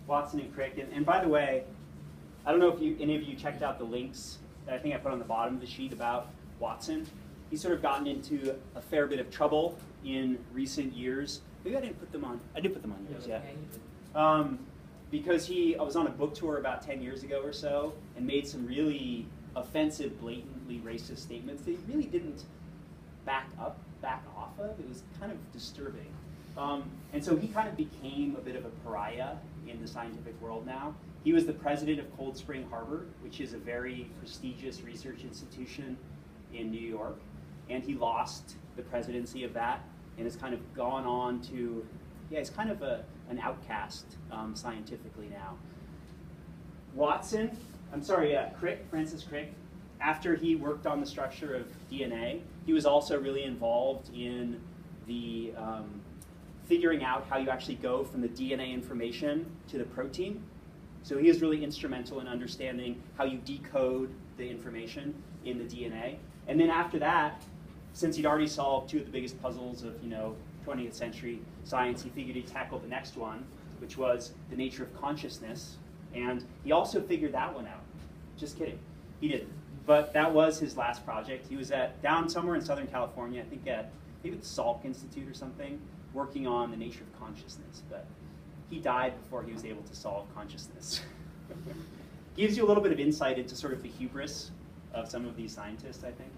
Watson and Crick. And by the way, I don't know if any of you checked out the links that I think I put on the bottom of the sheet about Watson. He's sort of gotten into a fair bit of trouble in recent years. Maybe I didn't put them on. I did put them on yours, yeah. Because I was on a book tour about 10 years ago or so and made some really offensive, blatantly racist statements that he really didn't back off of. It was kind of disturbing. And so he kind of became a bit of a pariah in the scientific world now. He was the president of Cold Spring Harbor, which is a very prestigious research institution in New York. And he lost the presidency of that and has kind of gone on to, yeah, he's kind of an outcast scientifically now. Crick, Francis Crick, after he worked on the structure of DNA, he was also really involved in the figuring out how you actually go from the DNA information to the protein. So he is really instrumental in understanding how you decode the information in the DNA. And then after that, since he'd already solved two of the biggest puzzles of 20th century science, he figured he'd tackle the next one, which was the nature of consciousness. And he also figured that one out. Just kidding. He didn't. But that was his last project. He was down somewhere in Southern California, I think at maybe the Salk Institute or something, working on the nature of consciousness. But he died before he was able to solve consciousness. Gives you a little bit of insight into sort of the hubris of some of these scientists, I think.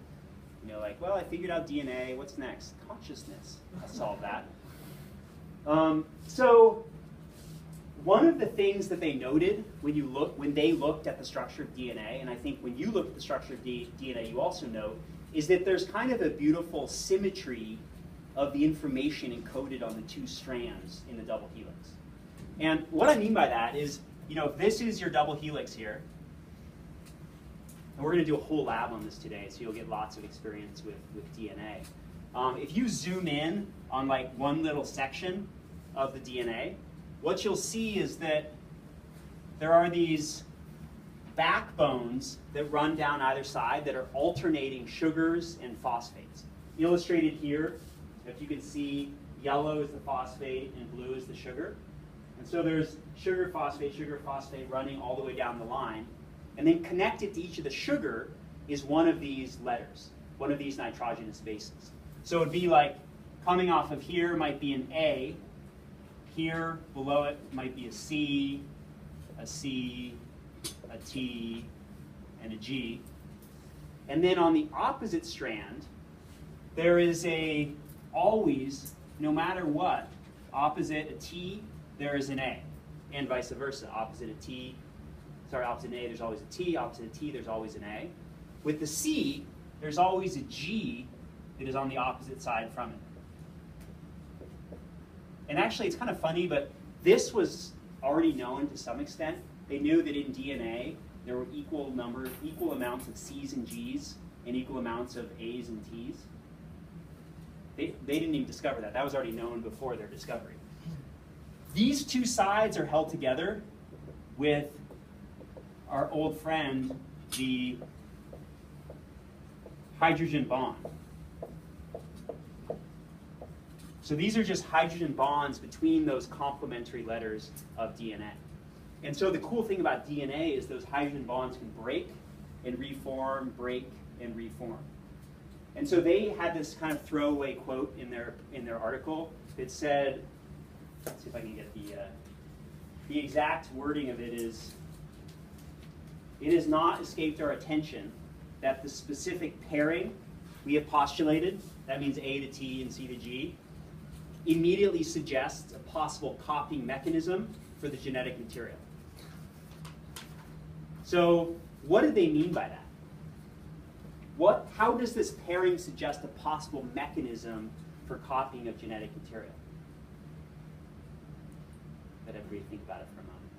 Like, well, I figured out DNA, what's next? Consciousness. I'll solve that. So one of the things that they noted when they looked at the structure of DNA, and I think when you look at the structure of DNA, you also note, is that there's kind of a beautiful symmetry of the information encoded on the two strands in the double helix. And what I mean by that is, if this is your double helix here, and we're going to do a whole lab on this today, so you'll get lots of experience with DNA. If you zoom in on like one little section of the DNA, what you'll see is that there are these backbones that run down either side that are alternating sugars and phosphates. Illustrated here, if you can see, yellow is the phosphate and blue is the sugar. And so there's sugar, phosphate, running all the way down the line. And then connected to each of the sugar is one of these letters, one of these nitrogenous bases. So it would be like coming off of here might be an A, here below it might be a C, a T, and a G. And then on the opposite strand, there is always, no matter what, opposite a T, there is an A, and vice versa. Opposite an A, there's always a T. Opposite a T, there's always an A. With the C, there's always a G that is on the opposite side from it. And actually, it's kind of funny, but this was already known to some extent. They knew that in DNA, there were equal amounts of C's and G's and equal amounts of A's and T's. They didn't even discover that. That was already known before their discovery. These two sides are held together with our old friend, the hydrogen bond. So these are just hydrogen bonds between those complementary letters of DNA. And so the cool thing about DNA is those hydrogen bonds can break and reform, break and reform. And so they had this kind of throwaway quote in their article that said, let's see if I can get the exact wording of it is, "It has not escaped our attention that the specific pairing we have postulated, that means A to T and C to G, immediately suggests a possible copying mechanism for the genetic material." So what did they mean by that? How does this pairing suggest a possible mechanism for copying of genetic material? Let everybody think about it for a moment.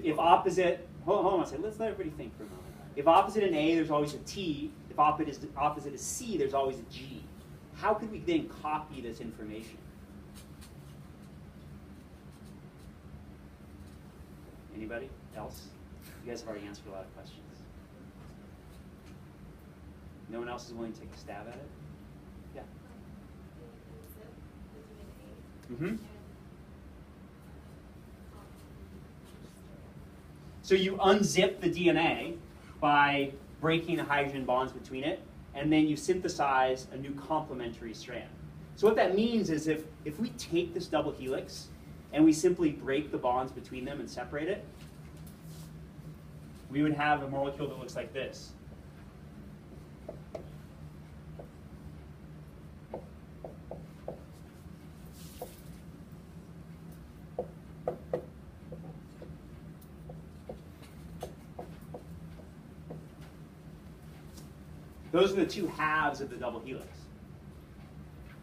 If opposite, hold on a second, let's let everybody think for a moment. If opposite an A, there's always a T. If opposite is C, there's always a G. How could we then copy this information? Anybody else? You guys have already answered a lot of questions. No one else is willing to take a stab at it? Yeah. Mm-hmm. So you unzip the DNA by breaking the hydrogen bonds between it, and then you synthesize a new complementary strand. So what that means is if we take this double helix and we simply break the bonds between them and separate it, we would have a molecule that looks like this. Those are the two halves of the double helix.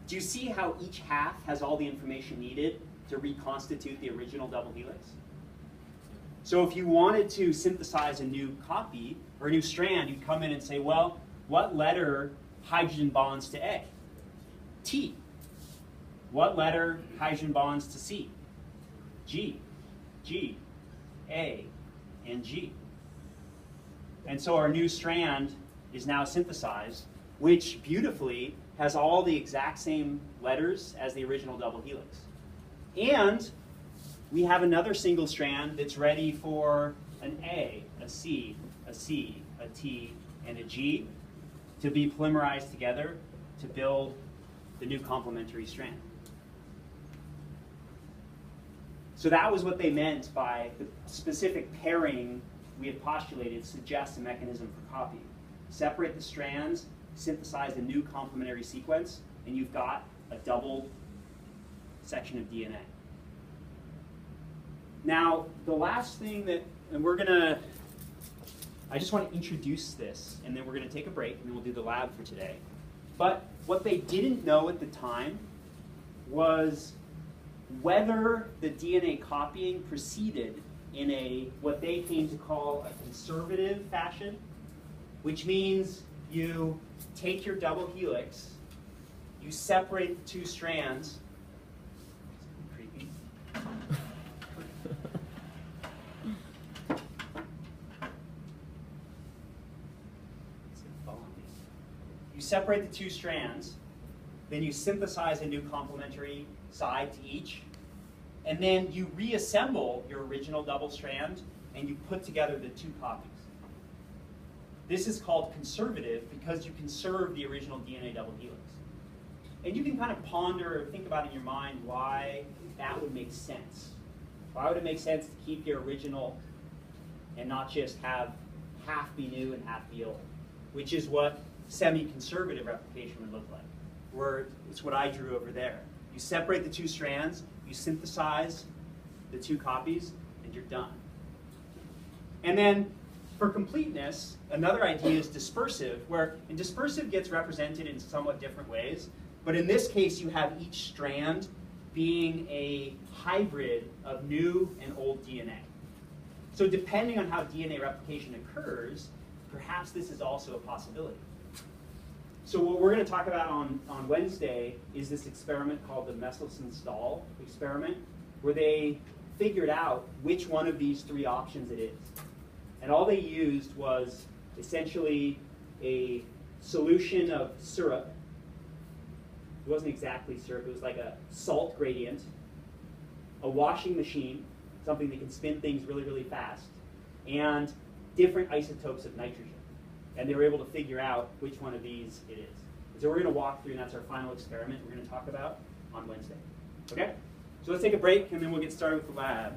Do you see how each half has all the information needed to reconstitute the original double helix? So if you wanted to synthesize a new copy or a new strand, you'd come in and say, well, what letter hydrogen bonds to A? T. What letter hydrogen bonds to C? G. G, A, and G. And so our new strand is now synthesized, which beautifully has all the exact same letters as the original double helix. And we have another single strand that's ready for an A, a C, a C, a T, and a G to be polymerized together to build the new complementary strand. So that was what they meant by the specific pairing we had postulated suggests a mechanism for copying. Separate the strands, synthesize a new complementary sequence, and you've got a double section of DNA. Now, the last thing that, and I just want to introduce this, and then we're going to take a break, and then we'll do the lab for today. But what they didn't know at the time was whether the DNA copying proceeded in a, what they came to call a conservative fashion, which means you take your double helix, you separate the two strands. Creepy. You separate the two strands, then you synthesize a new complementary side to each, and then you reassemble your original double strand and you put together the two copies. This is called conservative because you conserve the original DNA double helix. And you can kind of ponder or think about in your mind why that would make sense. Why would it make sense to keep your original and not just have half be new and half be old, which is what semi-conservative replication would look like. Where it's what I drew over there. You separate the two strands, you synthesize the two copies, and you're done. And then for completeness, another idea is dispersive, and dispersive gets represented in somewhat different ways, but in this case you have each strand being a hybrid of new and old DNA. So depending on how DNA replication occurs, perhaps this is also a possibility. So what we're going to talk about on Wednesday is this experiment called the Meselson-Stahl experiment, where they figured out which one of these three options it is. And all they used was essentially a solution of syrup. It wasn't exactly syrup, it was like a salt gradient, a washing machine, something that can spin things really, really fast, and different isotopes of nitrogen. And they were able to figure out which one of these it is. So we're going to walk through, and that's our final experiment we're going to talk about on Wednesday. Okay? So let's take a break, and then we'll get started with the lab.